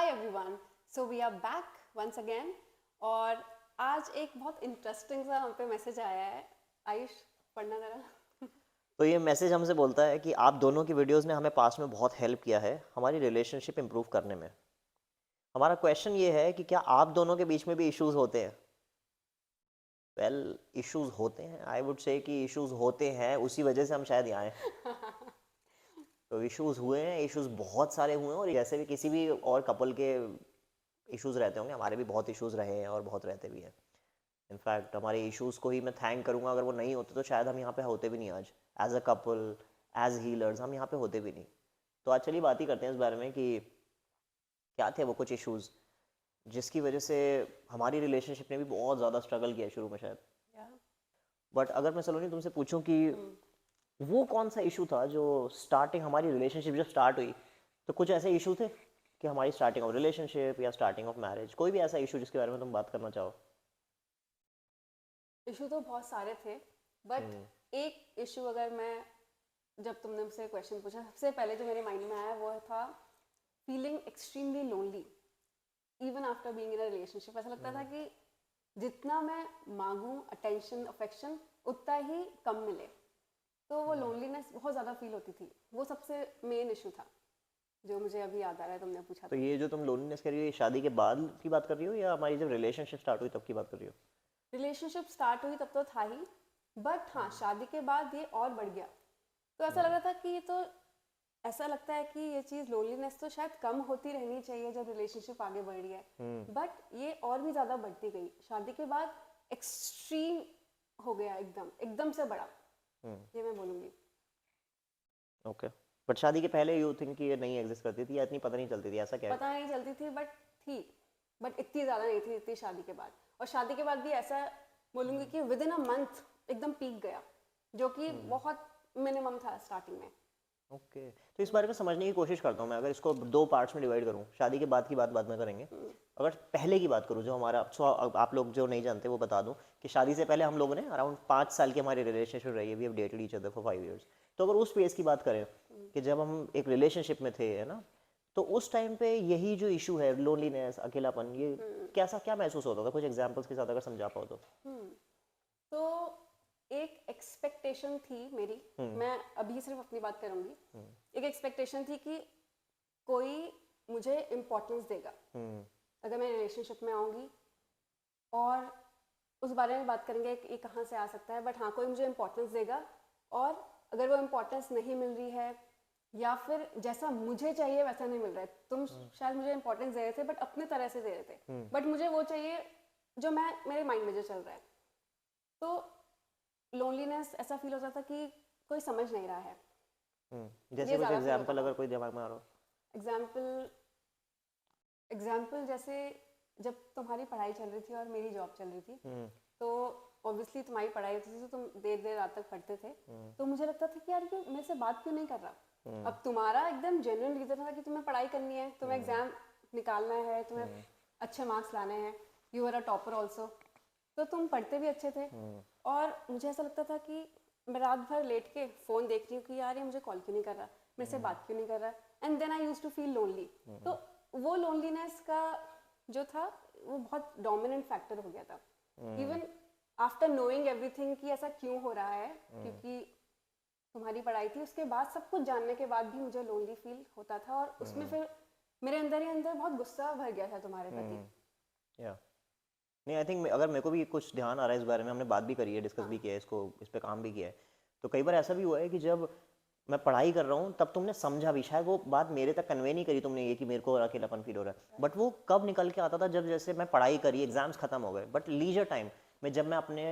Everyone, so we are back once again. और आज एक बहुत इंटरेस्टिंग सा हम पे मैसेज आया है। आयुष, पढ़ना जरा। तो ये मैसेज हमसे बोलता है कि आप दोनों की वीडियोस ने हमें पास्ट में बहुत हेल्प किया है हमारी रिलेशनशिप इंप्रूव करने में। हमारा क्वेश्चन ये है कि क्या आप दोनों के बीच में भी इश्यूज होते हैं? वेल, इश्यूज होते हैं, आई वुड से कि इश्यूज होते हैं, उसी वजह से हम शायद यहाँ आए। तो इश्यूज हुए हैं, इश्यूज बहुत सारे हुए हैं, और जैसे भी किसी भी और कपल के इश्यूज रहते होंगे, हमारे भी बहुत इश्यूज रहे हैं और बहुत रहते भी हैं। इनफैक्ट हमारे इश्यूज को ही मैं थैंक करूँगा, अगर वो नहीं होते तो शायद हम यहाँ पे होते भी नहीं आज। As a couple, as healers हम यहाँ पे होते भी नहीं। तो आज चलिए बात ही करते हैं इस बारे में कि क्या थे वो कुछ इश्यूज जिसकी वजह से हमारी रिलेशनशिप ने भी बहुत ज़्यादा स्ट्रगल किया शुरू में शायद। बट अगर मैं सलोनी तुमसे पूछूं कि वो कौन सा इशू था जो स्टार्टिंग हमारी रिलेशनशिप जब स्टार्ट हुई, तो कुछ ऐसे इशू थे कि हमारी स्टार्टिंग ऑफ रिलेशनशिप या स्टार्टिंग ऑफ मैरिज, कोई भी ऐसा इशू जिसके बारे में तुम बात करना चाहो? इशू तो बहुत सारे थे, बट एक इशू अगर मैं, जब तुमने मुझसे क्वेश्चन पूछा, सबसे पहले जो मेरे माइंड में आया वो था feeling extremely lonely even after being in a relationship. ऐसा लगता था कि जितना मैं मांगूं अटेंशन अफेक्शन उतना ही कम मिले, तो वो लोनलीनेस बहुत ज़्यादा फील होती थी। वो सबसे मेन इशू था जो मुझे अभी याद आ रहा है, तुमने पूछा तो तो। ये जो तुम लोनलीनेस कर रही हो, ये शादी के बाद की बात कर रही हो या हमारी जब रिलेशनशिप स्टार्ट हुई तब की बात कर रही हो? रिलेशनशिप स्टार्ट हुई तब तो था ही, बट हाँ शादी के बाद ये और बढ़ गया। तो ऐसा लग रहा था कि ये तो, ऐसा लगता है कि ये चीज़ लोनलीनेस तो शायद कम होती रहनी चाहिए जब रिलेशनशिप आगे बढ़ रही है, बट ये और भी ज़्यादा बढ़ती गई शादी के बाद। एक्सट्रीम हो गया, एकदम एकदम से बड़ा, ये मैं बोलूँगी। ओके। बट शादी के पहले यू थिंक कि ये नहीं एग्जिस्ट करती थी या इतनी पता नहीं चलती थी, ऐसा क्या है? पता नहीं चलती थी, बट थी, बट इतनी ज़्यादा नहीं थी इतनी शादी के बाद। और शादी के बाद भी ऐसा बोलूँगी कि विद इन अ मंथ एकदम पीक गया, जो कि बहुत मिनिमम था स्टार्टिंग में। ओके। तो इस बारे में समझने की कोशिश करता हूँ मैं, अगर इसको दो पार्ट्स में डिवाइड करूँ, शादी के बाद की बात बाद में करेंगे। अगर पहले की बात करूँ, जो हमारा आप लोग जो नहीं जानते वो बता दूँ कि शादी से पहले हम लोगों ने अराउंड 5 साल की हमारी रिलेशनशिप रही है। We have dated each other for 5 years। तो अगर उस फेज़ की बात करें कि जब हम एक रिलेशनशिप में थे, है ना, तो उस टाइम पे यही जो इशू है लोनलीनेस, अकेलापन, ये कैसा क्या महसूस होता था? कुछ एग्जांपल्स के साथ अगर समझा पाओ तो। तो एक एक्सपेक्टेशन थी मेरी, मैं अभी सिर्फ अपनी बात करूँगी। एक एक्सपेक्टेशन थी कि कोई मुझे इम्पोर्टेंस देगा अगर मैं रिलेशनशिप में आऊँगी, और उस बारे में बात करेंगे कि ये कहाँ से आ सकता है। बट हाँ, कोई मुझे इम्पोर्टेंस देगा, और अगर वो इम्पोर्टेंस नहीं मिल रही है या फिर जैसा मुझे चाहिए वैसा नहीं मिल रहा है, तुम शायद मुझे इम्पोर्टेंस दे रहे थे बट अपने तरह से दे रहे थे, बट मुझे वो चाहिए जो मैं, मेरे माइंड में जो चल रहा है। तो लोनलीनेस ऐसा फील होता था कि कोई समझ नहीं रहा है। जैसे ये कुछ ज़्यादा फील होता एग्जांपल था। अगर कोई दिमाग में आ रहा हो? एग्जाम्पल एग्जाम्पल जैसे जब तुम्हारी पढ़ाई चल रही थी और मेरी जॉब चल रही थी, तो ऑब्वियसली तुम्हारी पढ़ाई होती थी तो तुम देर देर रात तक पढ़ते थे। तो मुझे लगता था कि यार ये मेरे से बात क्यों नहीं कर रहा। अब तुम्हारा एकदम जेन्युइन रीजन था कि तुम्हें पढ़ाई करनी है, तुम्हें एग्जाम निकालना है, तुम्हें अच्छे मार्क्स लाने हैं, you are a topper also, तो तुम पढ़ते भी अच्छे थे। और मुझे ऐसा लगता था कि मैं रात भर लेट के फ़ोन देख रही हूँ कि यार ये मुझे कॉल क्यों नहीं कर रहा, मेरे से बात क्यों नहीं कर रहा। And then I use to feel lonely. तो वो लोनलीनेस का जो था वो बहुत डोमिनेंट फैक्टर हो गया था, इवन आफ्टर नोइंग एवरीथिंग कि ऐसा क्यों हो रहा है, क्योंकि तुम्हारी पढ़ाई थी, उसके बाद सब कुछ जानने के बाद भी मुझे लोनली फील होता था। और उसमें फिर मेरे अंदर ही अंदर बहुत गुस्सा भर गया था तुम्हारे प्रति। या नहीं, आई थिंक अगर मेरे को भी कुछ ध्यान आ रहा है इस बारे में, हमने बात भी करी है, डिस्कस भी किया है इसको, इस पे काम भी किया है। तो कई बार ऐसा भी हुआ है कि जब मैं पढ़ाई कर रहा हूँ तब तुमने समझा भी, शायद वो बात मेरे तक कन्वे नहीं करी तुमने, ये कि मेरे को अकेलापन फील हो रहा है, बट वो कब निकल के आता था जब जैसे मैं पढ़ाई करी, एग्जाम्स खत्म हो गए, बट लीजर टाइम में जब मैं अपने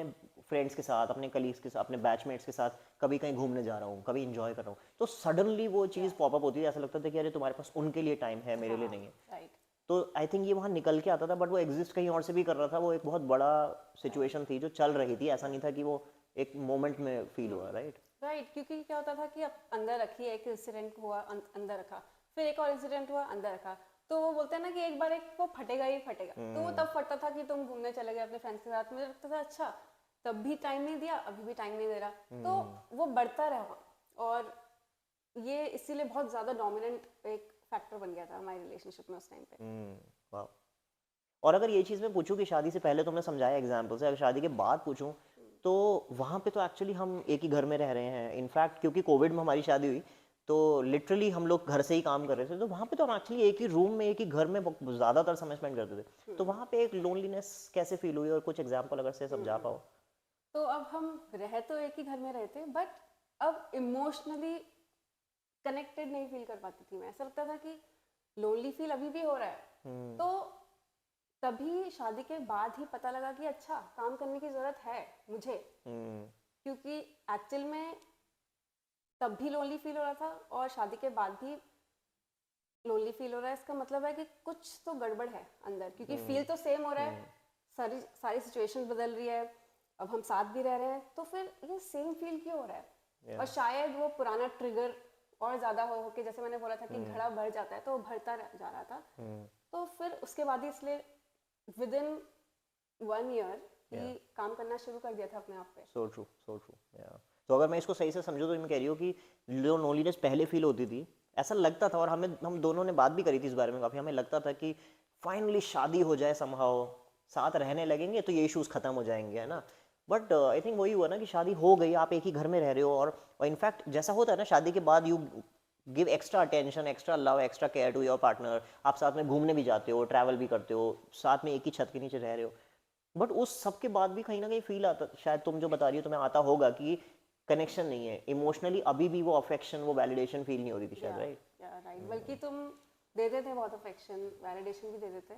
फ्रेंड्स के साथ, अपने कलीग्स के साथ, अपने बैचमेट्स के साथ कभी कहीं घूमने जा रहा हूँ, कभी इंजॉय कर रहा हूँ, तो सडनली वो चीज़ पॉपअप होती है। ऐसा लगता था कि अरे तुम्हारे पास उनके लिए टाइम है, मेरे लिए नहीं है। राइट। तो आई थिंक ये वहाँ निकल के आता था, बट वो एग्जिस्ट कहीं और से भी कर रहा था। वो एक बहुत बड़ा सिचुएशन थी जो चल रही थी, ऐसा नहीं था कि वो एक मोमेंट में फील हुआ, राइट? राइट, क्योंकि क्या होता था कि अब अंदर रखी, एक इंसिडेंट हुआ अंदर रखा, फिर एक और इंसिडेंट हुआ अंदर रखा, तो वो बोलते हैं ना कि एक बार एक वो फटेगा ही फटेगा। तो वो तब फटता था कि तुम घूमने चले गए अपने फ्रेंड्स के साथ, मुझे लगता था अच्छा तब भी टाइम नहीं दिया, अभी भी टाइम नहीं दे रहा, तो वो बढ़ता रहा। और ये इसीलिए बहुत ज़्यादा डोमिनेंट एक फैक्टर बन गया था हमारी रिलेशनशिप में उस टाइम पे। वाह। और अगर ये चीज़ मैं पूछूं कि शादी से पहले तुमने समझाया एग्जाम्पल से, अगर शादी के बाद पूछूं तो वहाँ पे तो एक्चुअली हम एक ही घर में रह रहे हैं। इनफैक्ट क्योंकि कोविड में हमारी शादी हुई तो लिटरली हम लोग घर से ही काम कर रहे थे, तो वहाँ पे तो हम एक्चुअली एक ही रूम में एक ही घर में ज़्यादातर समय स्पेंड करते थे। तो वहाँ पे एक लोनलीनेस कैसे फील हुई, और कुछ एग्जाम्पल अगर से समझा पाओ। तो अब हम रह तो एक ही घर में रहे थे, बट अब इमोशनली कनेक्टेड नहीं फील कर पाती थी मैं। ऐसा लगता था कि लोनली फील अभी भी हो रहा है। तो तभी शादी के बाद ही पता लगा कि अच्छा, काम करने की जरूरत है मुझे, क्योंकि एक्चुअल में तब भी लोनली फील हो रहा था और शादी के बाद भी लोनली फील हो रहा है। इसका मतलब है कि कुछ तो गड़बड़ है अंदर, क्योंकि फील तो सेम हो रहा है, सारी सारी सिचुएशन बदल रही है, अब हम साथ भी रह रहे हैं, तो फिर ये सेम फील क्यों हो रहा है। और शायद वो पुराना ट्रिगर और ज्यादा हो के, जैसे मैंने बोला था कि घड़ा भर जाता है, तो वो भरता जा रहा था। तो फिर उसके बाद ही इसलिए विद इन 1 ईयर ही काम करना शुरू कर दिया था अपने आप पे। So true, so true. तो अगर मैं इसको सही से समझूं तो मैं कह रही हूँ कि जो लोनलीनेस पहले फील होती थी, ऐसा लगता था, और हम दोनों ने बात भी करी थी इस बारे में काफ़ी, हमें लगता था कि फाइनली शादी हो जाए, समहाउ साथ रहने लगेंगे तो ये इश्यूज खत्म हो जाएंगे, है ना। बट आई थिंक वही हुआ ना कि शादी हो गई, आप एक ही घर में रह रहे हो, और इनफैक्ट जैसा होता है ना, शादी के बाद you give extra attention, extra love, extra care to your partner. आप साथ में घूमने भी जाते हो, ट्रैवल भी करते हो, साथ में एक ही छत के नीचे रह रहे हो। बट उस सब के बाद भी कहीं ना कहीं फील आता, शायद तुम जो बता रही हो तुम्हें आता होगा, कि कनेक्शन नहीं है इमोशनली, अभी भी वो अफेक्शन, वो वैलिडेशन फील नहीं हो रही थी शायद, राइट? राइट। बल्कि तुम देते थे बहुत अफेक्शन, वैलिडेशन भी देते थे,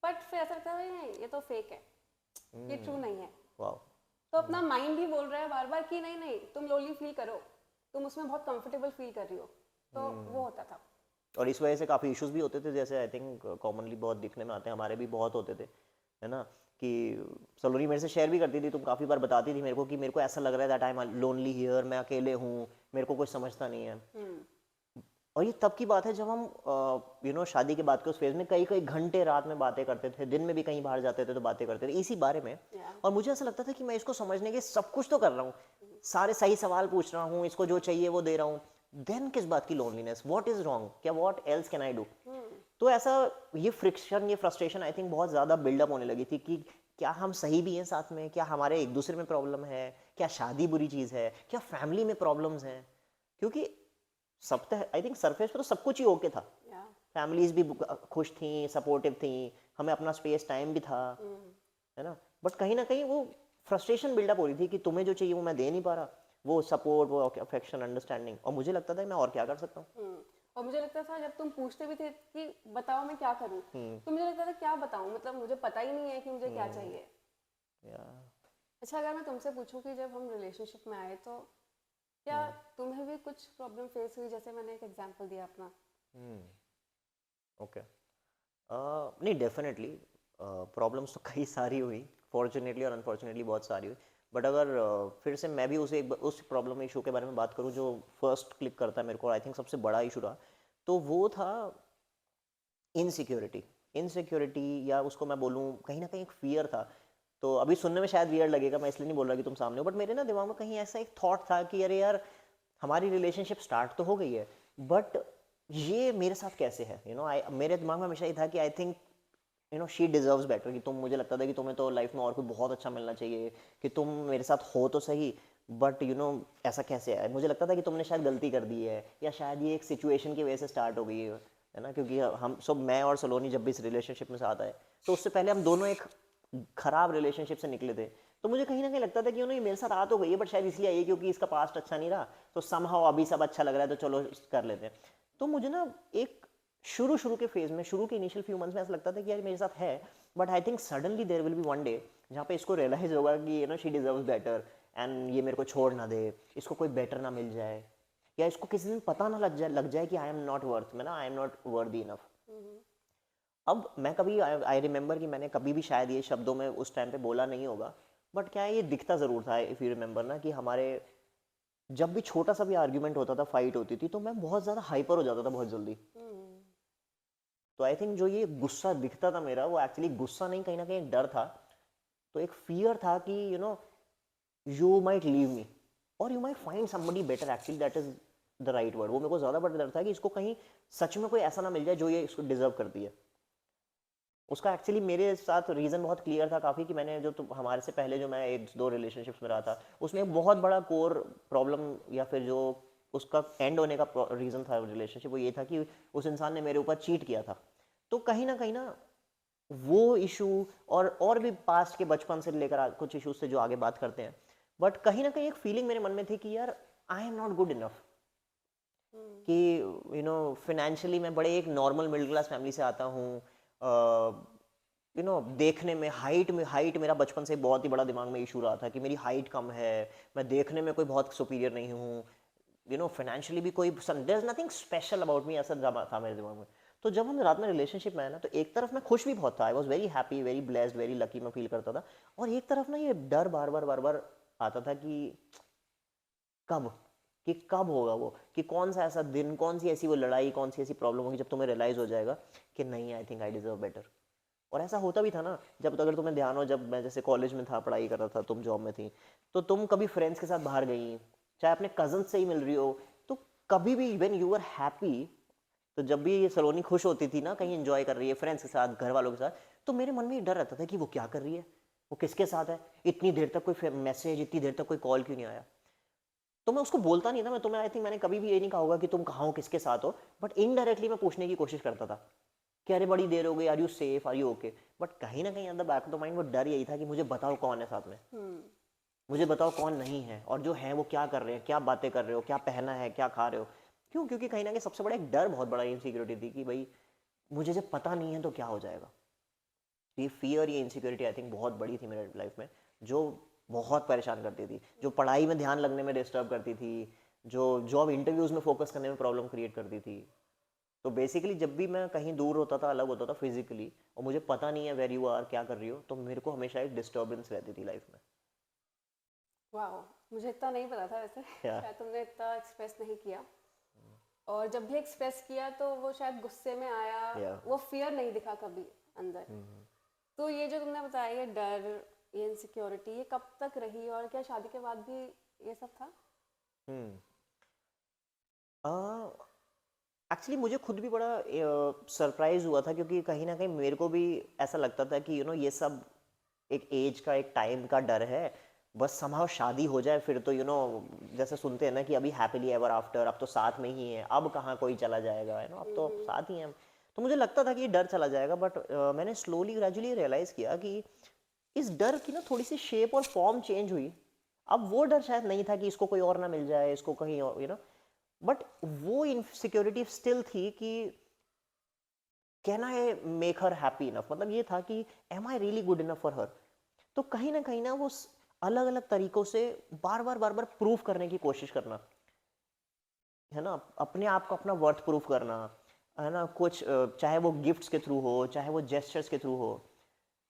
बट फिर ऐसा लगता है नहीं, ये तो फेक है, ये ट्रू नहीं है। वाह। तो अपना माइंड भी बोल रहा है बार बार कि नहीं नहीं, तुम लोनली फील करो, तुम उसमें बहुत कंफर्टेबल फील कर रही हो। तो वो होता था। और इस वजह से काफ़ी इश्यूज भी होते थे, जैसे आई थिंक कॉमनली बहुत दिखने में आते हैं, हमारे भी बहुत होते थे, है ना। कि सलोनी मेरे से शेयर भी करती थी, तुम काफ़ी बार बताती थी मेरे को कि मेरे को ऐसा लग रहा है that I am lonely here, मैं अकेले हूँ, मेरे को कुछ समझता नहीं है। और ये तब की बात है जब हम शादी के बाद के उस फेज में कई कई घंटे रात में बातें करते थे, दिन में भी कहीं बाहर जाते थे तो बातें करते थे इसी बारे में। और मुझे ऐसा लगता था कि मैं इसको समझने के सब कुछ तो कर रहा हूँ, सारे सही सवाल पूछ रहा हूँ, इसको जो चाहिए वो दे रहा हूँ, देन किस बात की लोनलीनेस, व्हाट इज रॉन्ग, क्या what else can I do. तो ऐसा ये फ्रिक्शन, ये फ्रस्ट्रेशन आई थिंक बहुत ज़्यादा बिल्डअप होने लगी थी कि क्या हम सही भी हैं साथ में, क्या हमारे एक दूसरे में प्रॉब्लम है, क्या शादी बुरी चीज़ है, क्या फैमिली में प्रॉब्लम्स हैं। क्योंकि सब तो आई थिंक सरफेस पे तो सब कुछ ही ओके था, फैमिलीज भी खुश थी, सपोर्टिव थी, हमें अपना स्पेस टाइम भी था, है ना। बट कहीं ना कहीं वो फ्रस्ट्रेशन बिल्डअप हो रही थी कि तुम्हें जो चाहिए वो मैं दे नहीं पा रहा, वो सपोर्ट, वो अफेक्शन, अंडरस्टैंडिंग। और मुझे लगता था मैं और क्या कर सकता हूँ। और मुझे लगता था जब तुम पूछते भी थे कि बताओ मैं क्या करूँ, तो मुझे लगता था क्या बताऊँ, मतलब मुझे पता ही नहीं है कि मुझे क्या चाहिए। अच्छा, अगर मैं तुमसे पूछूं कि जब हम रिलेशनशिप में आए तो क्या तुम्हें भी कुछ प्रॉब्लम फेस हुई, जैसे मैंने एक एग्जांपल दिया अपना। ओके। नहीं, डेफिनेटली प्रॉब्लम्स तो कई सारी हुई, फॉर्चुनेटली और अनफॉर्चुनेटली बहुत सारी हुई। बट अगर फिर से मैं भी उस प्रॉब्लम इशू के बारे में बात करूं जो फर्स्ट क्लिक करता है मेरे को, आई थिंक सबसे बड़ा इशू रहा, तो वो था इनसिक्योरिटी। इनसिक्योरिटी, या उसको मैं बोलूँ कहीं ना कहीं एक फियर था। तो अभी सुनने में शायद वियर्ड लगेगा, मैं इसलिए नहीं बोल रहा कि तुम सामने हो, बट मेरे ना दिमाग में कहीं ऐसा एक थॉट था कि अरे यार, हमारी रिलेशनशिप स्टार्ट तो हो गई है, बट ये मेरे साथ कैसे है, मेरे दिमाग में हमेशा ये था कि I think she deserves better, कि तुम, मुझे लगता था कि तुम्हें तो लाइफ में और कोई बहुत अच्छा मिलना चाहिए, कि तुम मेरे साथ हो तो सही, बट ऐसा कैसे है। मुझे लगता था कि तुमने शायद गलती कर दी है, या शायद ये एक सिचुएशन की वजह से स्टार्ट हो गई है ना। क्योंकि हम सब, मैं और सलोनी जब भी इस रिलेशनशिप में साथ आए, तो उससे पहले हम दोनों एक खराब रिलेशनशिप से निकले थे। तो मुझे कहीं ना कहीं लगता था कि ये मेरे साथ आ तो गई है, बट शायद इसलिए आई है क्योंकि इसका पास्ट अच्छा नहीं रहा, तो समहाउ अभी सब अच्छा लग रहा है तो चलो कर लेते हैं। तो मुझे ना एक शुरू के फेज में, शुरू के इनिशियल फ्यू मंथ्स में ऐसा लगता था कि यार मेरे साथ है, but I think suddenly there will be one day जहाँ पे इसको रियलाइज होगा कि शी डिजर्व्स बेटर, एंड ये मेरे को छोड़ ना दे, इसको कोई बेटर ना मिल जाए, या इसको किसी दिन पता ना लग जाए कि आई एम नॉट वर्थ, मैं ना I am not worthy enough. अब मैं कभी, आई रिमेंबर कि मैंने कभी भी शायद ये शब्दों में उस टाइम पे बोला नहीं होगा, बट क्या है, ये दिखता ज़रूर था, इफ़ यू रिमेंबर ना, कि हमारे जब भी छोटा सा भी आर्ग्यूमेंट होता था, फाइट होती थी, तो मैं बहुत ज़्यादा हाइपर हो जाता था बहुत जल्दी। तो आई थिंक जो ये गुस्सा दिखता था मेरा, वो एक्चुअली गुस्सा नहीं, कहीं ना कहीं एक डर था। तो एक फियर था कि यू माइट लीव मी, और you might find somebody better, actually that is the right word, वो मेरे को ज़्यादा बड़ा डर था कि इसको कहीं सच में कोई ऐसा ना मिल जाए जो ये इसको डिजर्व करती है। उसका एक्चुअली मेरे साथ रीज़न बहुत क्लियर था काफ़ी, कि मैंने जो हमारे से पहले जो मैं 1-2 रिलेशनशिप्स में रहा था, उसमें एक बहुत बड़ा कोर प्रॉब्लम या फिर जो उसका एंड होने का रीज़न था रिलेशनशिप, वो ये था कि उस इंसान ने मेरे ऊपर चीट किया था। तो कहीं ना वो इशू और भी पास्ट के बचपन से लेकर कुछ इश्यूज से जो आगे बात करते हैं, बट कहीं ना कहीं एक फीलिंग मेरे मन में थी कि यार I am not good enough, कि फाइनेंशियली मैं बड़े एक नॉर्मल मिडिल क्लास फैमिली से आता हूँ। देखने में हाइट मेरा बचपन से बहुत ही बड़ा दिमाग में इशू रहा था कि मेरी हाइट कम है, मैं देखने में कोई बहुत सुपीरियर नहीं हूँ, फाइनेंशियली भी कोई, there is nothing special about me, ऐसा था मेरे दिमाग में। तो जब हम रात में रिलेशनशिप में आए ना, तो एक तरफ मैं खुश भी बहुत था, I was very happy, very blessed, very lucky मैं फील करता था, और एक तरफ ना ये डर बार बार आता था कि कब कब होगा वो, कि कौन सा ऐसा दिन, कौन सी ऐसी वो लड़ाई, कौन सी ऐसी प्रॉब्लम होगी जब तुम्हें रियलाइज हो जाएगा कि नहीं, I think I deserve better. और ऐसा होता भी था ना, जब अगर तुम्हें ध्यान हो, जब मैं जैसे कॉलेज में था, पढ़ाई कर रहा था, तुम जॉब में थी, तो तुम कभी फ्रेंड्स के साथ बाहर गई, चाहे अपने कजन से ही मिल रही हो, तो कभी भी व्हेन यू आर हैप्पी, तो जब भी ये सलोनी खुश होती थी ना, कहीं एंजॉय कर रही है फ्रेंड्स के साथ, घर वालों के साथ, तो मेरे मन में डर रहता था कि वो क्या कर रही है, वो किसके साथ है, इतनी देर तक कोई मैसेज, इतनी देर तक कोई कॉल क्यों नहीं आया। तो मैं उसको बोलता नहीं था, मैं तुम्हें आई थिंक मैंने कभी भी ये नहीं कहा होगा कि तुम कहाँ हो, किसके साथ हो, बट इनडायरेक्टली मैं पूछने की कोशिश करता था कि अरे बड़ी देर हो गई, are you safe, are you okay. But कहीं ना कहीं at the back of the mind वो डर यही था कि मुझे बताओ कौन है साथ में, मुझे बताओ कौन नहीं है, और जो है वो क्या कर रहे हैं, क्या बातें कर रहे हो, क्या पहना है, क्या खा रहे हो, क्यों, क्योंकि कहीं ना कहीं सबसे बड़ा एक डर, बहुत बड़ा इनसिक्योरिटी थी कि भाई मुझे जब पता नहीं है तो क्या हो जाएगा। ये फियर, ये इनसिक्योरिटी आई थिंक बहुत बड़ी थी मेरे लाइफ में, जो बहुत परेशान करती थी, जो पढ़ाई में ध्यान लगने में डिस्टर्ब करती थी, जो जॉब इंटरव्यूज में फोकस करने में प्रॉब्लम क्रिएट करती थी। तो बेसिकली जब भी मैं कहीं दूर होता था, अलग होता था फिजिकली, और मुझे पता नहीं है वेर यू आर, क्या कर रही हो, तो मेरे को हमेशा एक डिस्टर्बेंस रहती थी लाइफ में। वाह, मुझे इतना नहीं पता था वैसे। Yeah. शायद तुमने इतना एक्सप्रेस नहीं किया, और जब भी एक्सप्रेस किया तो वो शायद गुस्से में आया, Yeah. वो फियर नहीं दिखा कभी अंदर। तो ये जो तुमने बताया, ये डर, ये इनसिक्योरिटी, ये कब तक रही, और क्या शादी के बाद भी ये सब था? एक्चुअली मुझे खुद भी बड़ा सरप्राइज हुआ था, क्योंकि कहीं ना कहीं मेरे को भी ऐसा लगता था कि ये सब एक एज का, एक टाइम का डर है, बस समहाउ शादी हो जाए फिर तो जैसे सुनते हैं ना कि अभी हैप्पीली एवर आफ्टर, अब तो साथ में ही है, अब कहाँ कोई चला जाएगा, अब तो साथ ही हैं। तो मुझे लगता था कि ये डर चला जाएगा, बट मैंने स्लोली ग्रेजुअली रियलाइज़ किया कि इस डर की ना थोड़ी सी शेप और फॉर्म चेंज हुई। अब वो डर शायद नहीं था कि इसको कोई और ना मिल जाए, इसको कहीं और बट वो इनसिक्योरिटी स्टिल थी कि can I make her happy enough, मतलब ये था कि am I really good enough for her. तो कहीं ना वो अलग अलग तरीकों से बार बार प्रूव करने की कोशिश करना, है ना, अपने आप को अपना वर्थ प्रूफ करना, है ना, कुछ चाहे वो गिफ्ट्स के थ्रू हो, चाहे वो जेस्चर्स के थ्रू हो।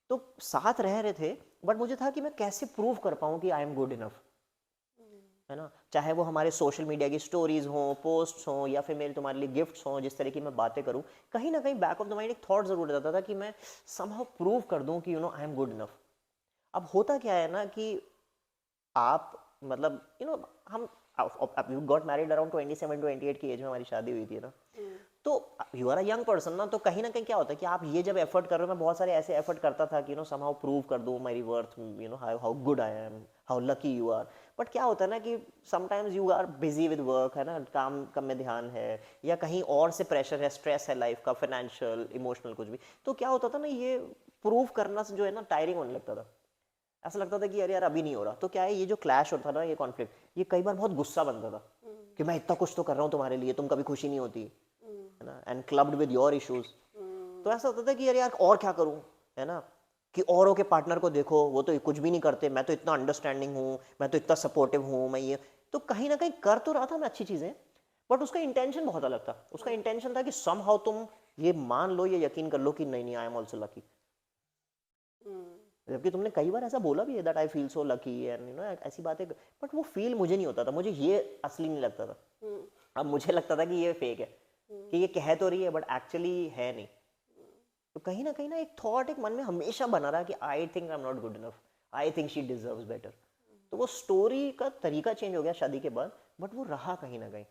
तो साथ रह रहे थे, बट मुझे था कि मैं कैसे प्रूव कर पाऊँ कि आई एम गुड इनफ, है ना, चाहे वो हमारे सोशल मीडिया की स्टोरीज हों, पोस्ट्स हों, या फिर मेरे तुम्हारे लिए गिफ्ट्स हों, जिस तरह की मैं बातें करूं, कहीं ना कहीं बैक ऑफ द माइंड एक थॉट जरूर रहता था कि मैं समहाउ प्रूव कर दूं कि आई एम गुड इनफ। अब होता क्या है ना कि आप मतलब हम यू गॉट मैरिड अराउंड 27-28 की एज में हमारी शादी हुई थी ना, तो you are a young person ना, तो कहीं ना कहीं क्या होता है कि आप ये जब एफर्ट कर रहे हो, मैं बहुत सारे ऐसे एफर्ट करता था कि समहाउ प्रूव कर दूं मेरी worth, how good I am, how lucky you are. But क्या होता है ना कि sometimes you are busy with work, है ना, काम कम में ध्यान है, या कहीं और से प्रेशर है, स्ट्रेस है लाइफ का, फाइनेंशियल, इमोशनल, कुछ भी, तो क्या होता था ना, ये प्रूव करना जो है ना टायरिंग होने लगता था। ऐसा लगता था कि यार अभी नहीं हो रहा। तो क्या है, ये जो क्लैश होता था ना, ये कॉन्फ्लिक्ट, ये कई बार बहुत गुस्सा बनता था कि मैं इतना कुछ तो कर रहा हूँ तुम्हारे लिए, तुम कभी खुशी नहीं होती, है ना, and clubbed with your issues. तो ऐसा होता था कि यार और क्या करूँ, है ना, कि औरों के पार्टनर को देखो, वो तो कुछ भी नहीं करते, मैं तो इतना अंडरस्टैंडिंग हूँ, मैं तो इतना सपोर्टिव हूँ, मैं ये। तो कहीं ना कहीं कर तो रहा था मैं अच्छी चीज़ें, बट उसका इंटेंशन बहुत अलग था। उसका इंटेंशन था कि समहाउ तुम ये मान लो, ये यकीन कर लो कि नहीं नहीं, आई एम ऑल्सो लकी। जबकि तुमने कई बार ऐसा बोला भी है that I feel so lucky and ऐसी बातें, बट वो फील मुझे नहीं होता था, मुझे ये असली नहीं लगता था। अब मुझे लगता था कि ये फेक है, कि ये कह तो रही है बट एक्चुअली है नहीं। तो कहीं ना एक थॉट एक मन में हमेशा बना रहा कि I think I am not good enough, I think she deserves better. तो वो स्टोरी का तरीका चेंज हो गया शादी के बाद, बट वो रहा कहीं ना कहीं।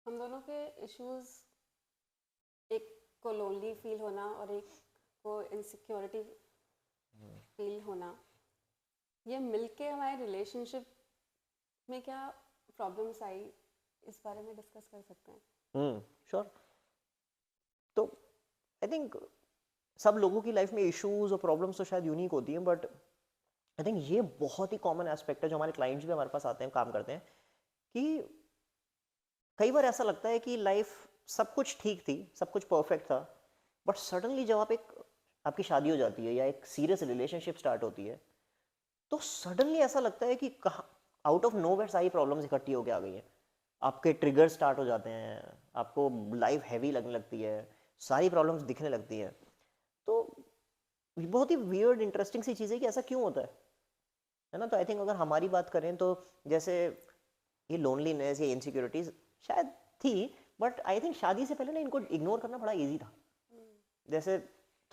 हम दोनों के इश्यूज, एक को लोनली फील होना और एक को इनसिक्योरिटी फील होना, ये मिलके हमारे रिलेशनशिप में क्या प्रॉब्लम्स आई, इस बारे में डिस्कस कर सकते हैं। श्योर। तो आई थिंक सब लोगों की लाइफ में इश्यूज और प्रॉब्लम्स तो शायद यूनिक होती हैं, बट आई थिंक ये बहुत ही कॉमन एस्पेक्ट है जो हमारे क्लाइंट्स भी हमारे पास आते हैं, काम करते हैं, कि कई बार ऐसा लगता है कि लाइफ सब कुछ ठीक थी, सब कुछ परफेक्ट था, बट सडनली जब आपकी शादी हो जाती है या एक सीरियस रिलेशनशिप स्टार्ट होती है, तो सडनली ऐसा लगता है कि कहाँ आउट ऑफ नोवेयर सारी प्रॉब्लम्स इकट्ठी होकर आ गई हैं। आपके ट्रिगर स्टार्ट हो जाते हैं, आपको लाइफ हैवी लगने लगती है, सारी प्रॉब्लम्स दिखने लगती हैं। तो ये बहुत ही वियर्ड इंटरेस्टिंग सी चीज़ है कि ऐसा क्यों होता है ना। तो आई थिंक अगर हमारी बात करें तो जैसे ये लोनलीनेस या इनसिक्योरिटीज शायद थी, बट आई थिंक शादी से पहले ना इनको इग्नोर करना बड़ा ईजी था। जैसे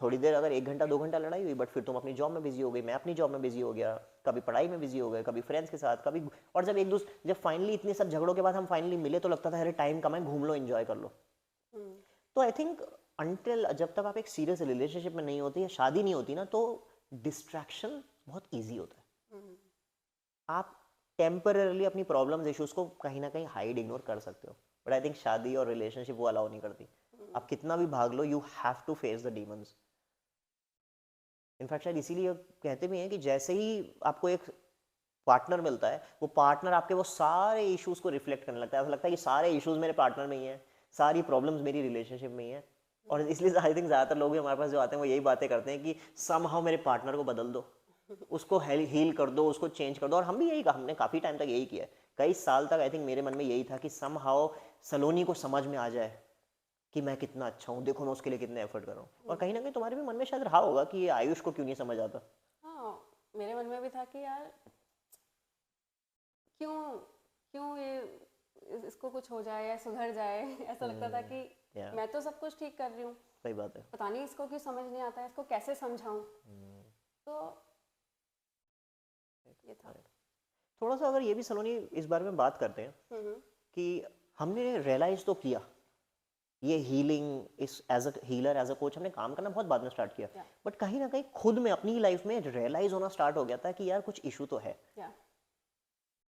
थोड़ी देर अगर 1 घंटा 2 घंटा लड़ाई हुई, बट फिर तुम अपनी जॉब में बिजी हो गई, मैं अपनी जॉब में बिजी हो गया, कभी पढ़ाई में बिजी हो गए, कभी फ्रेंड्स के साथ, कभी, और जब फाइनली इतने सब झगड़ों के बाद हम फाइनली मिले तो लगता था अरे टाइम कम है, घूम लो, एंजॉय कर लो। तो आई थिंक अनटिल जब तक आप एक सीरियस रिलेशनशिप में नहीं होती या शादी नहीं होती ना, तो डिस्ट्रैक्शन बहुत ईजी होता है। आप टेम्पररली अपनी प्रॉब्लम्स इश्यूज को कहीं ना कहीं हाइड इग्नोर कर सकते हो, बट आई थिंक शादी और रिलेशनशिप वो अलाउ नहीं करती। आप कितना भी भाग लो, you have to face the demons. In fact शायद इसीलिए कहते भी हैं कि जैसे ही आपको एक पार्टनर मिलता है, वो पार्टनर आपके वो सारे इश्यूज को रिफ्लेक्ट करने लगता है। ऐसा लगता है कि सारे इश्यूज मेरे पार्टनर में ही हैं, सारी प्रॉब्लम्स मेरी रिलेशनशिप में ही हैं। और इसलिए आई थिंक ज़्यादातर लोग भी हमारे पास जो आते हैं वो यही बातें करते हैं कि समहाउ मेरे पार्टनर को बदल दो, उसको हील कर दो, उसको चेंज कर दो। और हम भी यही कहा, हमने काफ़ी टाइम तक यही किया है, कई साल तक। आई थिंक मेरे मन में यही था कि समहाउ सलोनी को समझ में आ जाए कि मैं कितना अच्छा हूँ, देखो मैं उसके लिए कितने एफर्ट कर रहा हूँ। और कहीं ना कहीं तुम्हारे भी मन में शायद रहा होगा कि ये आयुष को क्यों नहीं समझ आता। हाँ, मेरे मन में भी था कि यार क्यों क्यों ये इसको कुछ हो जाए या सुधर जाए। ऐसा लगता था कि मैं तो सब कुछ ठीक कर रही हूँ, सही बात है, पता नहीं इसको क्यों समझ नहीं आता है, इसको कैसे समझाऊं। तो ये था। थोड़ा सा अगर ये भी सलोनी इस बारे में बात करते हैं कि हमने रियलाइज तो किया ये हीलिंग, इस as a healer, as a coach हमने काम करना बहुत बाद में स्टार्ट किया, बट कहीं ना कहीं खुद में अपनी लाइफ में रियलाइज होना स्टार्ट हो गया था कि यार कुछ इशू तो है।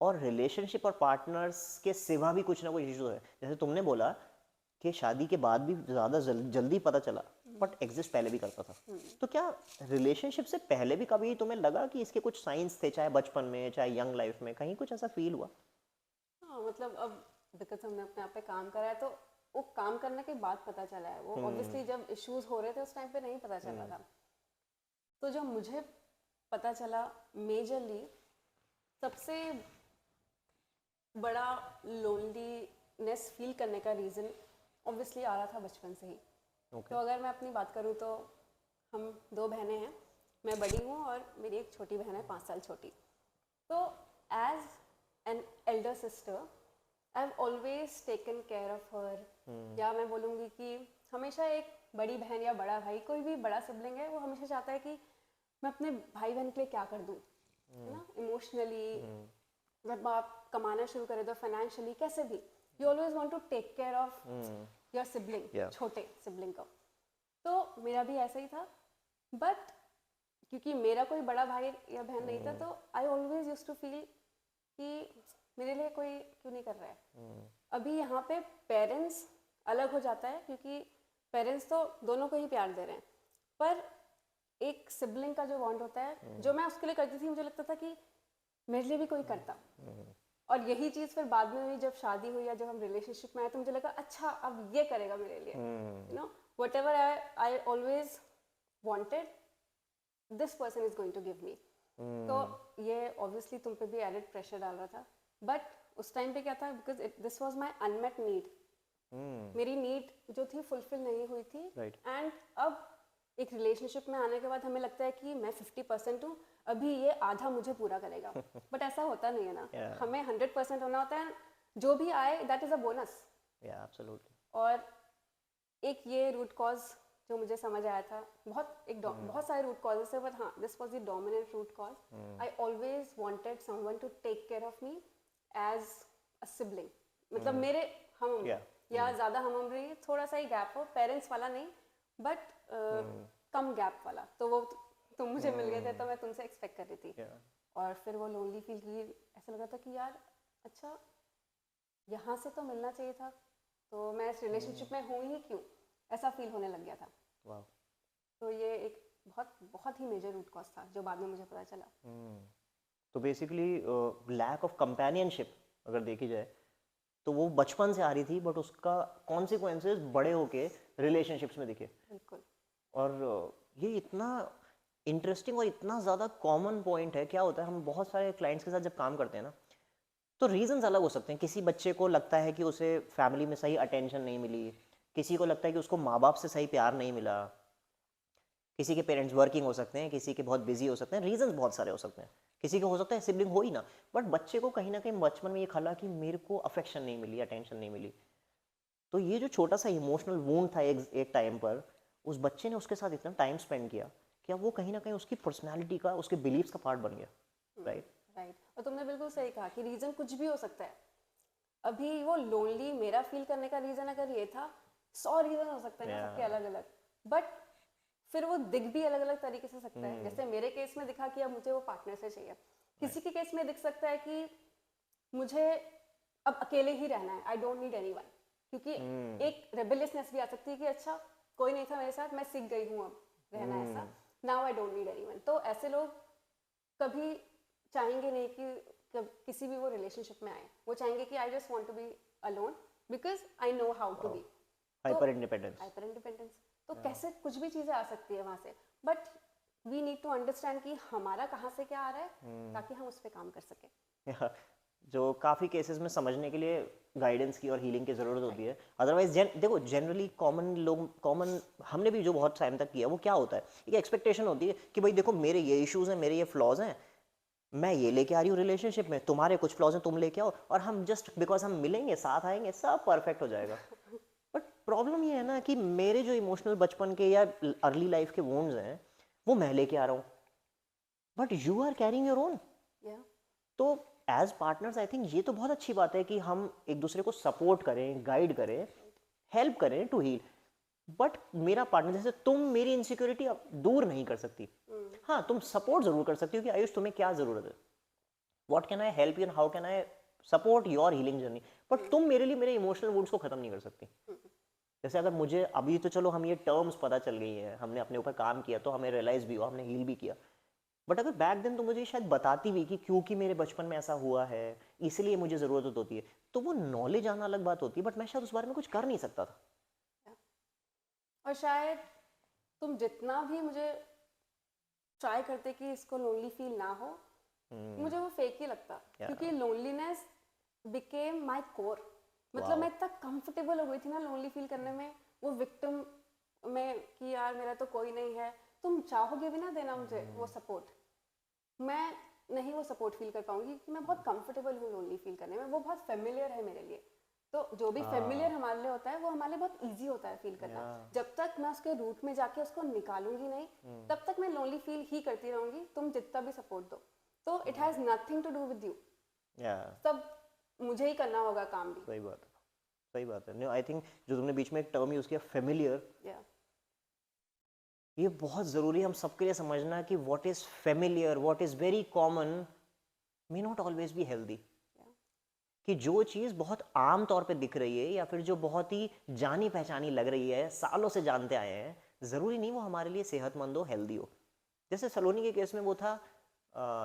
और रिलेशनशिप और पार्टनर्स के सिवा भी कुछ ना कुछ इशू है। जैसे तुमने बोला कि शादी के बाद भी ज़्यादा जल्दी पता चला, बट एग्जिस्ट पहले भी करता था। तो क्या रिलेशनशिप से पहले भी कभी तुम्हें लगा कि इसके कुछ साइंस थे, चाहे बचपन में चाहे यंग लाइफ में, कहीं कुछ ऐसा फील हुआ? हाँ, मतलब अब बिकॉज हमने अपने आप पे काम करा है, तो वो काम करने के बाद पता चला है। वो ऑब्वियसली जब इश्यूज हो रहे थे उस टाइम पे नहीं पता चला था। तो जब मुझे पता चला, मेजरली सबसे बड़ा लोनलीनेस फील करने का रीज़न ऑब्वियसली आ रहा था बचपन से ही। तो अगर मैं अपनी बात करूँ तो हम 2 बहनें हैं, मैं बड़ी हूँ और मेरी एक छोटी बहन है 5 साल छोटी। तो as an elder sister I have always taken care of her. या मैं बोलूँगी कि हमेशा एक बड़ी बहन या बड़ा भाई, कोई भी बड़ा सिबलिंग है, वो हमेशा चाहता है कि मैं अपने भाई बहन के लिए क्या कर दूँ, है ना, इमोशनली। जब आप कमाना शुरू करें तो फाइनेंशियली, कैसे भी, you always want to take care of your sibling, छोटे सिबलिंग का। तो मेरा भी ऐसा ही था, बट क्योंकि मेरा कोई बड़ा भाई या बहन नहीं था, तो I always used to feel कि मेरे लिए कोई क्यों नहीं कर रहा है। अभी यहाँ पे पेरेंट्स अलग हो जाता है, क्योंकि पेरेंट्स तो दोनों को ही प्यार दे रहे हैं, पर एक सिबलिंग का जो बॉन्ड होता है, जो मैं उसके लिए करती थी, मुझे लगता था कि मेरे लिए भी कोई करता। और यही चीज़ फिर बाद में हुई, जब शादी हुई या जब हम रिलेशनशिप में आए, तो मुझे लगा अच्छा अब ये करेगा मेरे लिए, you know, whatever I always wanted, this person is going to give me. तो ये ऑब्वियसली तुम पे भी एडेड प्रेशर डाल रहा था, बट उस टाइम पे क्या था, because this was my unmet need. मेरी नीड जो थी फुलफिल नहीं हुई थी। एंड अब एक रिलेशनशिप में आने के बाद हमें लगता है कि मैं 50% हूँ, अभी ये आधा मुझे पूरा करेगा, बट ऐसा होता नहीं है ना। हमें 100% होना होता है, जो भी आए दैट इज अ बोनस। और एक ये रूट कॉज जो मुझे समझ आया था, बहुत सारे रूट कॉजेस है, बट हाँ, this was the dominant root cause. I always wanted someone to take care of me as a sibling. मतलब मेरे हम Yeah. या ज़्यादा हम रही, थोड़ा सा ही गैप हो, पेरेंट्स वाला नहीं बट कम गैप वाला, तो वो तुम मुझे मिल गए थे तो मैं तुमसे एक्सपेक्ट कर रही थी। Yeah. और फिर वो लोनली फील की, ऐसा लगा था कि यार अच्छा यहाँ से तो मिलना चाहिए था, तो मैं इस रिलेशनशिप में हूँ ही क्यों, ऐसा फील होने लग गया था। Wow. तो ये एक बहुत बहुत ही मेजर रूट कॉज था जो बाद में मुझे पता चला। तो बेसिकली लैक ऑफ कंपेनियनशिप अगर देखी जाए तो वो बचपन से आ रही थी, बट उसका कॉन्सिक्वेंसेस बड़े होके रिलेशनशिप्स में दिखे। बिल्कुल। और ये इतना इंटरेस्टिंग और इतना ज़्यादा कॉमन पॉइंट है। क्या होता है, हम बहुत सारे क्लाइंट्स के साथ जब काम करते हैं ना, तो रीजंस अलग हो सकते हैं। किसी बच्चे को लगता है कि उसे फैमिली में सही अटेंशन नहीं मिली, किसी को लगता है कि उसको माँ बाप से सही प्यार नहीं मिला, किसी के पेरेंट्स वर्किंग हो सकते हैं, किसी के बहुत बिजी हो सकते हैं, रीजंस बहुत सारे हो सकते हैं। किसी को हो सकता है सिबलिंग हो ही ना, बट बच्चे को कहीं ना कहीं बचपन में ये खला कि मेरे को अफेक्शन नहीं मिली, अटेंशन नहीं मिली। तो ये जो छोटा सा इमोशनल वूंड था एक टाइम पर, उस बच्चे ने उसके साथ इतना टाइम स्पेंड किया कि अब वो कहीं ना कहीं उसकी पर्सनैलिटी का, उसके बिलीव्स का पार्ट बन गया। राइट। राइट। और तुमने बिल्कुल सही कहा कि रीजन कुछ भी हो सकता है। अभी वो लोनली मेरा फील करने का रीजन अगर ये था, 100 रीजन हो सकते हैं ना सबके अलग अलग, बट फिर वो दिख भी अलग अलग तरीके से सकता है। जैसे मेरे केस में दिखा कि अब मुझे वो पार्टनर से चाहिए, किसी के केस में दिख सकता है कि मुझे अब अकेले ही रहना है, आई डोंट नीड एनीवन, क्योंकि एक रेबेलियसनेस भी आ सकती है कि अच्छा कोई नहीं था मेरे साथ, मैं सीख गई हूँ अब रहना ऐसा, now I don't need anyone. तो ऐसे लोग कभी चाहेंगे नहीं कि किसी भी वो रिलेशनशिप में आए, वो चाहेंगे कि I just want to be alone because I know how to be. Hyper independence. Hyper independence. तो कैसे कुछ भी चीजें आ सकती है वहां से, but we need to understand कि हमारा कहाँ से क्या आ रहा है ताकि हम उस पर काम कर सके। जो काफ़ी केसेस में समझने के लिए गाइडेंस की और हीलिंग की ज़रूरत होती है। अदरवाइज देखो, जनरली कॉमन हमने भी जो बहुत टाइम तक किया, वो क्या होता है, एक एक्सपेक्टेशन होती है कि भाई देखो मेरे ये इश्यूज हैं, मेरे ये फ्लॉज हैं, मैं ये लेके आ रही हूँ रिलेशनशिप में, तुम्हारे कुछ फ्लॉज हैं तुम लेके आओ, और हम जस्ट बिकॉज हम मिलेंगे, साथ आएंगे, सब परफेक्ट हो जाएगा। बट प्रॉब्लम ये है ना कि मेरे जो इमोशनल बचपन के या अर्ली लाइफ के वोन्स हैं, वो मैं लेके आ रहा हूँ, but you are carrying your own. तो एज पार्टनर्स आई थिंक ये तो बहुत अच्छी बात है कि हम एक दूसरे को सपोर्ट करें, गाइड करें, हेल्प करें टू हील। बट मेरा पार्टनर, जैसे तुम मेरी इनसिक्योरिटी दूर नहीं कर सकती, हाँ तुम सपोर्ट जरूर कर सकती हो कि आयुष तुम्हें क्या जरूरत है, what can I help you and how can I support your healing journey. But तुम मेरे लिए मेरे इमोशनल वुंड्स को खत्म नहीं कर सकती। जैसे अगर मुझे अभी तो चलो हम ये टर्म्स पता चल गई है, हमने अपने ऊपर काम किया तो हमें रियलाइज भी हुआ, हमने हील भी किया, बट अगर बैक देन तो मुझे शायद बताती भी कि क्योंकि मेरे बचपन में ऐसा हुआ है इसलिए मुझे ज़रूरत होती है, तो वो नॉलेज आना अलग बात होती है, बट मैं शायद उस बारे में कुछ कर नहीं सकता था। और शायद तुम जितना भी मुझे ट्राई करते कि इसको लोनली फील ना हो, मुझे वो फेक ही लगता, क्योंकि लोनलीनेस बिकेम माय कोर। मतलब मैं इतना कंफर्टेबल हो गई थी ना लोनली फील करने में, वो विक्टिम में कि यार मेरा तो कोई नहीं है, तुम चाहोगे भी ना देना मुझे वो सपोर्ट, मैं नहीं वो सपोर्ट फील कर पाऊंगी, कि मैं बहुत कंफर्टेबल हूँ लोनली फील करने में, वो बहुत फेमिलियर है मेरे लिए। तो जो भी फेमिलियर हमारे लिए होता है वो हमारे लिए बहुत इजी होता है फील करना। जब तक मैं उसके रूट में जाके उसको निकालूंगी नहीं, तब तक मैं लोनली फील ही करती रहूंगी, तुम जितना भी सपोर्ट दो। तो it has nothing to do with you, सब मुझे ही करना होगा काम भी। सही बात है, सही बात है। आई थिंक जो तुमने बीच में एक टर्म यूज किया फेमिलियर, ये बहुत ज़रूरी है हम सबके लिए समझना कि what is familiar, what is very common may not always be healthy. कि जो चीज़ बहुत आम तौर पे दिख रही है या फिर जो बहुत ही जानी पहचानी लग रही है, सालों से जानते आए हैं, ज़रूरी नहीं वो हमारे लिए सेहतमंद हो, हेल्दी हो। जैसे सलोनी के केस में वो था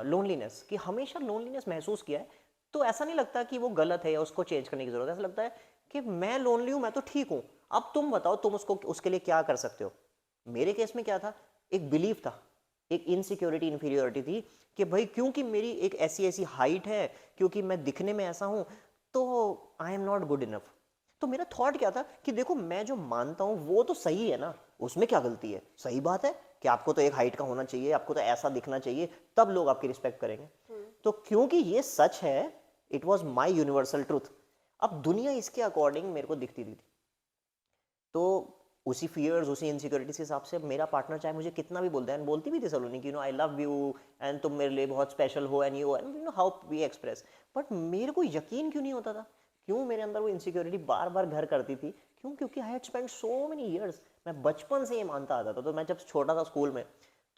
लोनलीनेस, कि हमेशा लोनलीनेस महसूस किया है, तो ऐसा नहीं लगता कि वो गलत है या उसको चेंज करने की ज़रूरत है। ऐसा लगता है कि मैं लोनली हूँ, मैं तो ठीक हूँ, अब तुम बताओ तुम उसके लिए क्या कर सकते हो। मेरे केस में क्या था, एक बिलीफ था, एक इनसिक्योरिटी, इन्फीरियोरिटी थी कि भाई क्योंकि मेरी एक ऐसी हाइट है, क्योंकि मैं दिखने में ऐसा हूं, तो I am not good enough. तो मेरा थॉट क्या था कि देखो मैं जो मानता हूं वो तो सही है ना, उसमें क्या गलती है, सही बात है कि आपको तो एक हाइट का होना चाहिए, आपको तो ऐसा दिखना चाहिए, तब लोग आपकी रिस्पेक्ट करेंगे। तो क्योंकि ये सच है, it was my universal truth, अब दुनिया इसके अकॉर्डिंग मेरे को दिखती थी। तो उसी फियर्स, उसी इनसिक्योरिटीज के हिसाब से मेरा पार्टनर चाहे मुझे कितना भी बोलता है, एंड बोलती भी थी सलोनी कि आई लव यू एंड तुम मेरे लिए बहुत स्पेशल हो, and you know how we express, but मेरे को यकीन क्यों नहीं होता था क्यों मेरे अंदर वो इनसिक्योरिटी बार बार घर करती थी? क्यों? क्योंकि I had spend so many years, मैं बचपन से ये मानता आता था। तो मैं जब छोटा था स्कूल में,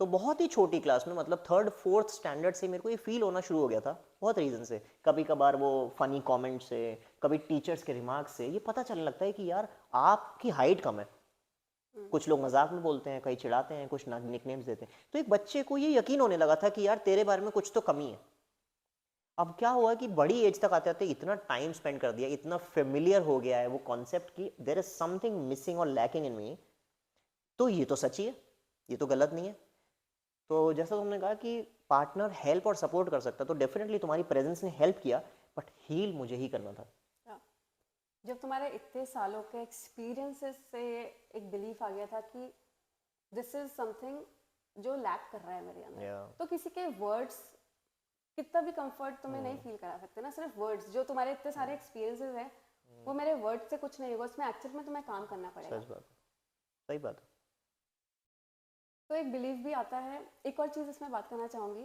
तो बहुत ही छोटी क्लास में, मतलब थर्ड फोर्थ स्टैंडर्ड से मेरे को ये फील होना शुरू हो गया था, बहुत रीज़न से। कभी कभार वो फनी कमेंट से, कभी टीचर्स के रिमार्क से ये पता चलने लगता है कि यार आपकी हाइट कम है। कुछ लोग मजाक में बोलते हैं, कई चिढ़ाते हैं, कुछ निकनेम्स देते हैं। तो एक बच्चे को ये यकीन होने लगा था कि यार तेरे बारे में कुछ तो कमी है। अब क्या हुआ कि बड़ी एज तक आते आते इतना टाइम स्पेंड कर दिया, इतना फेमिलियर हो गया है वो कॉन्सेप्ट कि देयर इज समथिंग मिसिंग और लैकिंग इन मी। तो ये तो सच ही है, ये तो गलत नहीं है। तो जैसा तुमने कहा कि पार्टनर हेल्प और सपोर्ट कर सकता, तो डेफिनेटली तुम्हारी प्रेजेंस ने हेल्प किया, बट हील मुझे ही करना था। हाँ। जब तुम्हारे इतने सालों के एक्सपीरियंसेस से एक बिलीफ आ गया था कि दिस इज समथिंग जो लैक कर रहा है मेरे अंदर, तो किसी के वर्ड्स कितना भी कंफर्ट तुम्हें नहीं फील करा सकते ना। सिर्फ वर्ड्स, जो तुम्हारे इतने सारे एक्सपीरियंसेस हैं, वो मेरे वर्ड्स से कुछ नहीं होगा, उसमें एक्चुअल में तुम्हें काम करना पड़ेगा। सच बात है, सही बात है। तो एक बिलीव भी आता है। एक और चीज़ इसमें बात करना चाहूँगी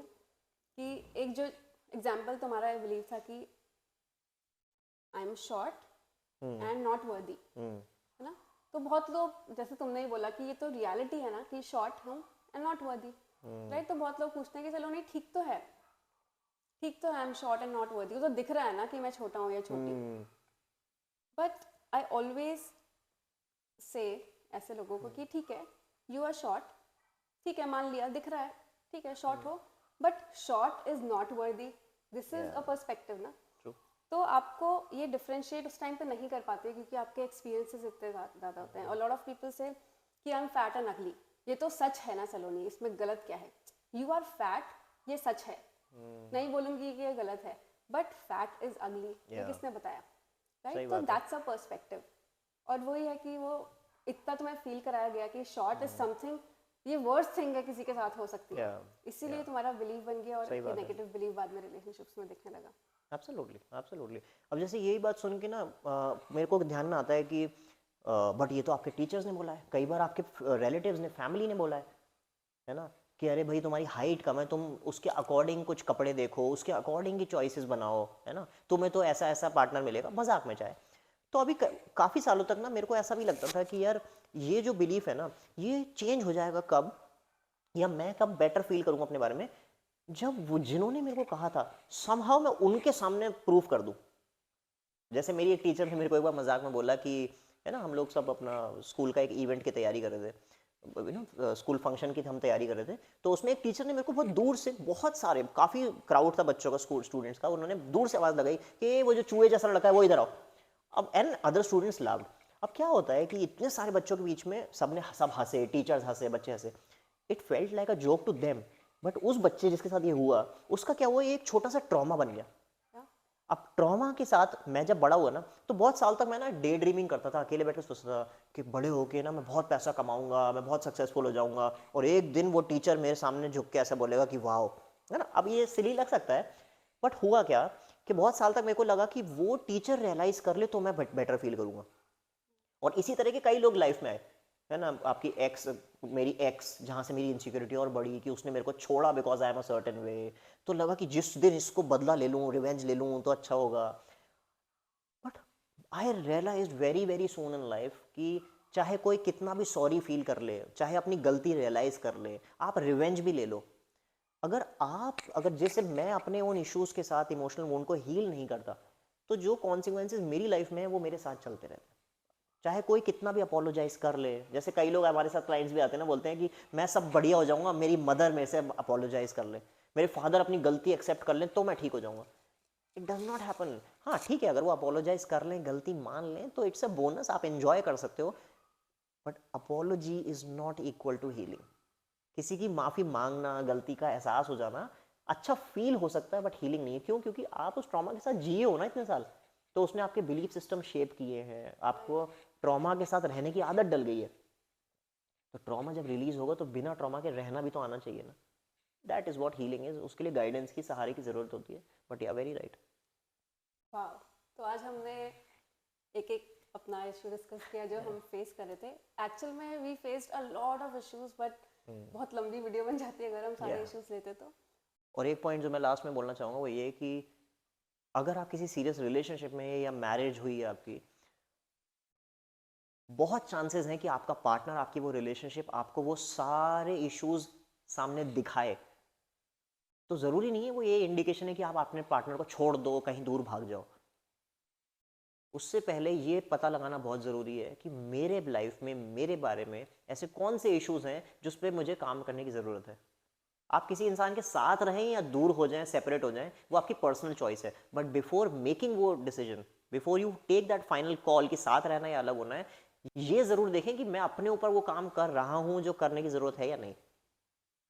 कि एक जो एग्जाम्पल तुम्हारा बिलीव था कि I am short and not worthy, है ना। तो बहुत लोग, जैसे तुमने ही बोला कि ये तो रियलिटी है ना कि शॉर्ट हूँ एंड नॉट वर्दी, राइट। तो बहुत लोग पूछते हैं कि चलो नहीं, ठीक तो है, ठीक तो I am short and not worthy, तो दिख रहा है ना कि मैं छोटा हूँ या छोटी हूँ। बट आई ऑलवेज से ऐसे लोगों को कि ठीक है, यू आर शॉर्ट, ठीक है, मान लिया, दिख रहा है, ठीक है, शॉर्ट हो, but short is not worthy. This is a perspective ना। तो आपको ये डिफरेंशिएट उस टाइम पे नहीं कर पाते क्योंकि आपके एक्सपीरियंसेस इतने ज़्यादा होते हैं। और लॉट ऑफ पीपल से कि आई एम फैट एंड अगली, ये तो सच है ना सलोनी, इसमें गलत क्या है? यू आर फैट, ये सच है, नहीं बोलूंगी कि ये गलत है, बट फैट इज अगली, ये किसने बताया, राइट। तो दैट्स अ पर्सपेक्टिव। और वही है कि वो इतना तुम्हें फील कराया गया कि शॉर्ट इज समथिंग, ये वर्स्ट थिंग है किसी के साथ हो सकती है, इसीलिए तुम्हारा बिलीव बन गया और ये नेगेटिव बिलीव बाद में रिलेशनशिप्स में दिखने लगा। Absolutely, absolutely. अब जैसे यही बात सुन के ना मेरे को ध्यान में आता है कि बट ये तो आपके टीचर्स ने बोला है, कई बार आपके रिलेटिव्स ने, फैमिली ने बोला है ना, कि अरे भाई तुम्हारी हाइट कम है, तुम उसके अकॉर्डिंग कुछ कपड़े देखो, उसके अकॉर्डिंग की चॉइसेस बनाओ, है ना, तुम्हें तो ऐसा ऐसा पार्टनर मिलेगा, मजाक में चाहे। तो अभी काफ़ी सालों तक ना मेरे को ऐसा भी लगता था कि यार ये जो बिलीफ है ना, ये चेंज हो जाएगा कब, या मैं कब बेटर फील करूंगा अपने बारे में, जब वो जिन्होंने मेरे को कहा था समहाउ मैं उनके सामने प्रूफ कर दूं। जैसे मेरी एक टीचर ने मेरे को एक बार मजाक में बोला कि, है ना, हम लोग सब अपना स्कूल का एक इवेंट की तैयारी कर रहे थे, स्कूल फंक्शन की हम तैयारी कर रहे थे। तो उसमें एक टीचर ने मेरे को बहुत दूर से, बहुत सारे, काफ़ी क्राउड था बच्चों का, स्कूल स्टूडेंट्स का, उन्होंने दूर से आवाज़ लगाई कि वो जो चूहे जैसा लड़का है वो इधर आओ। अब एंड अदर स्टूडेंट्स लाव्ड। अब क्या होता है कि इतने सारे बच्चों के बीच में सब हंसे, टीचर्स हंसे, बच्चे हंसे, it felt like a joke to them. But उस बच्चे जिसके साथ ये हुआ, उसका क्या हुआ, एक छोटा सा ट्रॉमा बन गया। अब ट्रॉमा के साथ मैं जब बड़ा हुआ ना, तो बहुत साल तक मैं ना डे ड्रीमिंग करता था, अकेले बैठ के सोचता था कि बड़े होके ना मैं बहुत पैसा कमाऊंगा, मैं बहुत सक्सेसफुल हो जाऊंगा, और एक दिन वो टीचर मेरे सामने झुक के ऐसा बोलेगा कि वाह, है ना। अब ये सिली लग सकता है, बट हुआ क्या कि बहुत साल तक मेरे को लगा कि वो टीचर रियलाइज कर ले तो मैं बेटर फील करूंगा। और इसी तरह के कई लोग लाइफ में आए, है ना। आपकी एक्स, मेरी एक्स, जहाँ से मेरी इनसिक्योरिटी और बढ़ी कि उसने मेरे को छोड़ा because I am a certain way, तो लगा कि जिस दिन इसको बदला ले लूँ, रिवेंज ले लूँ तो अच्छा होगा। But I realise very very soon in life कि चाहे कोई कितना भी सॉरी फील कर ले, चाहे अपनी गलती रियलाइज कर ले, आप रिवेंज भी ले लो, अगर जैसे मैं अपने उन इश्यूज़ के साथ इमोशनल वुंड को हील नहीं करता, तो जो कॉन्सिक्वेंसेज मेरी लाइफ में है वो मेरे साथ चलते रहते हैं। चाहे कोई कितना भी अपोलोजाइज कर ले, जैसे कई लोग हमारे साथ क्लाइंट्स भी आते हैं ना, बोलते हैं कि मैं सब बढ़िया हो जाऊंगा, मेरी मदर मेरे से अपोलोजाइज कर ले, मेरे फादर अपनी गलती एक्सेप्ट कर लें तो मैं ठीक हो जाऊंगा। It does not happen. हाँ ठीक है, अगर वो अपोलोजाइज कर लें, गलती मान लें, तो इट्स अ बोनस, आप एंजॉय कर सकते हो, but apology is not equal to healing. किसी की माफ़ी मांगना, गलती का एहसास हो जाना अच्छा फील हो सकता है, बट हीलिंग नहीं है। क्यों? क्योंकि आप उस ट्रॉमा के साथ जिए हो ना इतने साल, तो उसने आपके बिलीफ सिस्टम शेप किए हैं, आपको ट्रॉमा के साथ रहने की आदत डल गई है। तो ट्रॉमा जब रिलीज होगा तो बिना ट्रॉमा के रहना भी तो आना चाहिए ना। That is what healing is. उसके लिए गाइडेंस की, सहारे की जरूरत होती है। बट या वेरी राइट। वाह। तो आज हमने एक एक अपना इशू डिस्कस किया जो हम फेस कर रहे थे। एक्चुअल में we faced a lot of issues, but बहुत लंबी वीडियो बन जाती है अगर हम सारे इश्यूज लेते तो। और एक पॉइंट जो मैं लास्ट में बोलना चाहूँगा वो ये कि अगर आप किसी सीरियस रिलेशनशिप में या मैरिज हुई है आपकी, बहुत चांसेस हैं कि आपका पार्टनर, आपकी वो रिलेशनशिप आपको वो सारे इश्यूज सामने दिखाए। तो ज़रूरी नहीं है वो ये इंडिकेशन है कि आप अपने पार्टनर को छोड़ दो, कहीं दूर भाग जाओ। उससे पहले ये पता लगाना बहुत ज़रूरी है कि मेरे लाइफ में, मेरे बारे में ऐसे कौन से इश्यूज हैं जिस पे मुझे काम करने की ज़रूरत है। आप किसी इंसान के साथ रहें या दूर हो जाएं, सेपरेट हो जाएं, वो आपकी पर्सनल चॉइस है। बट बिफोर मेकिंग वो decision, before you take that final call कि साथ रहना या अलग होना है, ये ज़रूर देखें कि मैं अपने ऊपर वो काम कर रहा हूँ जो करने की ज़रूरत है या नहीं।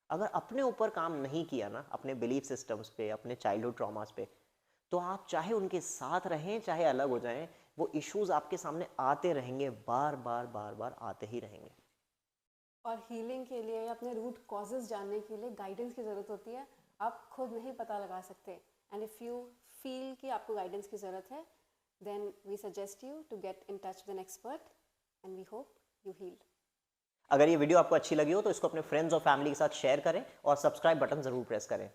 अगर अपने ऊपर काम नहीं किया ना, अपने बिलीफ सिस्टम्स पे, अपने चाइल्डहुड ट्रॉमास पे, तो आप चाहे उनके साथ रहें, चाहे अलग हो जाएं, वो इश्यूज आपके सामने आते रहेंगे, बार बार बार बार आते ही रहेंगे। और हीलिंग के लिए या अपने रूट कॉजेज जानने के लिए गाइडेंस की ज़रूरत होती है। आप खुद नहीं पता लगा सकते। एंड इफ़ यू फील कि आपको गाइडेंस की ज़रूरत है, then we suggest you to get in touch with an expert and we hope you heal. अगर ये वीडियो आपको अच्छी लगी हो तो इसको अपने फ्रेंड्स और फैमिली के साथ शेयर करें और सब्सक्राइब बटन ज़रूर प्रेस करें।